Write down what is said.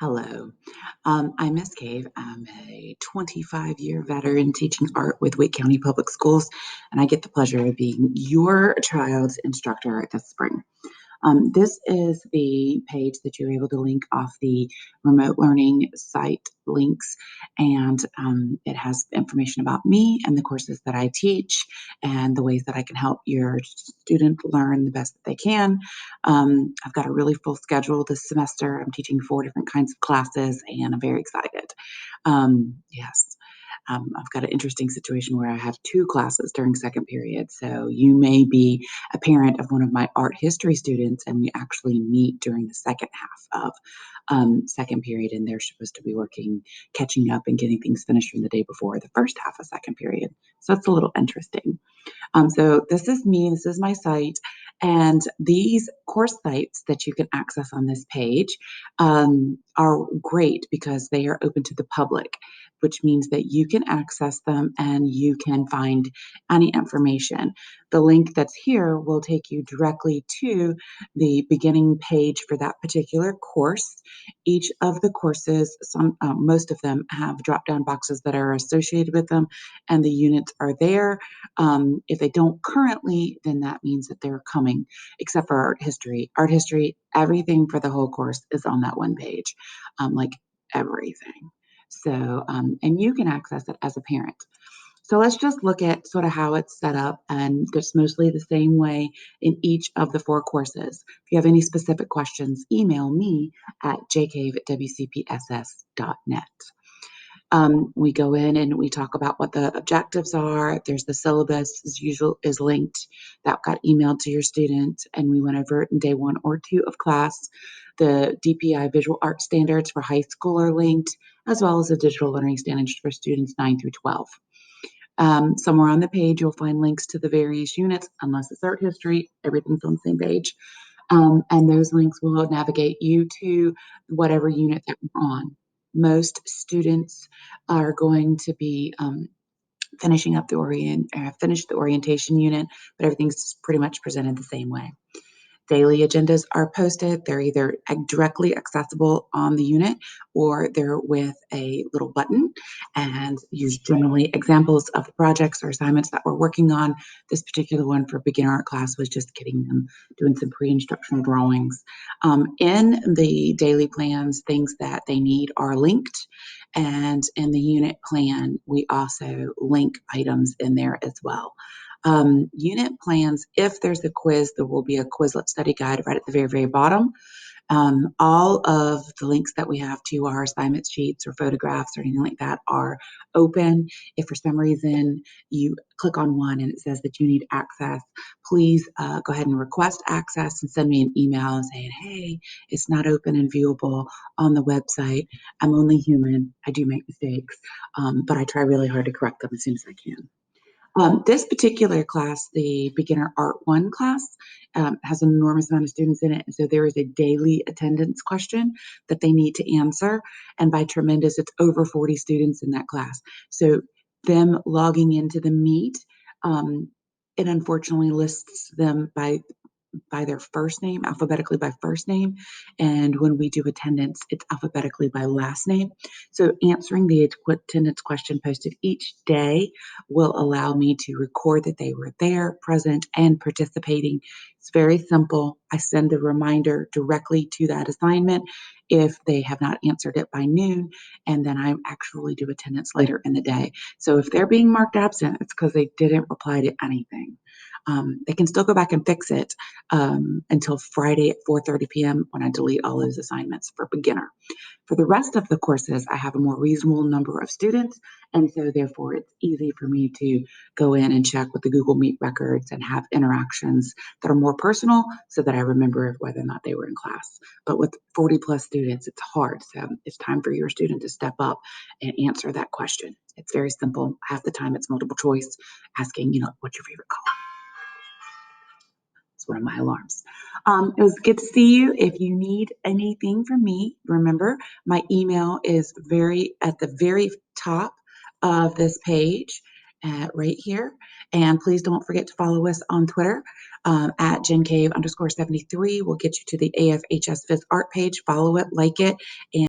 Hello. I'm Miss Cave. I'm a 25-year veteran teaching art with Wake County Public Schools, and I get the pleasure of being your child's instructor this spring. This is the page that you're able to link off the remote learning site links, and it has information about me and the courses that I teach and the ways that I can help your student learn the best that they can. I've got a really full schedule this semester. I'm teaching 4 different kinds of classes, and I'm very excited. Yes. I've got an interesting situation where I have 2 classes during second period. So you may be a parent of one of my art history students, and we actually meet during the second half of second period, and they're supposed to be working, catching up, and getting things finished from the day before the first half of second period. So it's a little interesting. So this is me, this is my site, and these course sites that you can access on this page are great because they are open to the public, which means that you can access them and you can find any information. The link that's here will take you directly to the beginning page for that particular course. Each of the courses, most of them have drop-down boxes that are associated with them, and the units are there. If they don't currently, then that means that they're coming, except for art history. Art history, everything for the whole course is on that one page, like everything. So, and you can access it as a parent. So let's just look at sort of how it's set up, and it's mostly the same way in each of the 4 courses. If you have any specific questions, email me at jcave@wcpss.net. We go in and we talk about what the objectives are. There's the syllabus as usual is linked that got emailed to your student, and we went over it in day 1 or 2 of class. The DPI visual art standards for high school are linked, as well as the digital learning standards for students 9 through 12. Somewhere on the page, you'll find links to the various units, unless it's art history, everything's on the same page. And those links will navigate you to whatever unit that you're on. Most students are going to be finish the orientation unit, but everything's pretty much presented the same way. Daily agendas are posted. They're either directly accessible on the unit or they're with a little button and use generally examples of the projects or assignments that we're working on. This particular one for beginner art class was just getting them doing some pre-instructional drawings. In the daily plans, things that they need are linked. And in the unit plan, we also link items in there as well. Unit plans, if there's a quiz, there will be a Quizlet study guide right at the very, very bottom. All of the links that we have to our assignment sheets or photographs or anything like that are open. If for some reason you click on one and it says that you need access, please go ahead and request access and send me an email saying, hey, it's not open and viewable on the website. I'm only human. I do make mistakes, but I try really hard to correct them as soon as I can. This particular class, the Beginner Art 1 class, has an enormous amount of students in it. And so there is a daily attendance question that they need to answer. And by tremendous, it's over 40 students in that class. So them logging into the Meet, it unfortunately lists them by their first name, alphabetically by first name. And when we do attendance, it's alphabetically by last name. So answering the attendance question posted each day will allow me to record that they were there, present, and participating. It's very simple. I send a reminder directly to that assignment if they have not answered it by noon, and then I actually do attendance later in the day. So if they're being marked absent, it's because they didn't reply to anything. They can still go back and fix it until Friday at 4:30 p.m. when I delete all those assignments for beginner. For the rest of the courses, I have a more reasonable number of students, and so therefore it's easy for me to go in and check with the Google Meet records and have interactions that are more personal so that I remember whether or not they were in class. But with 40 plus students, it's hard. So it's time for your student to step up and answer that question. It's very simple. Half the time it's multiple choice asking, what's your favorite color? It's one of my alarms. It was good to see you. If you need anything from me, remember my email is at the very top of this page, right here. And please don't forget to follow us on Twitter at GenCave_73. We'll get you to the AFHS Phys Art page. Follow it, like it, and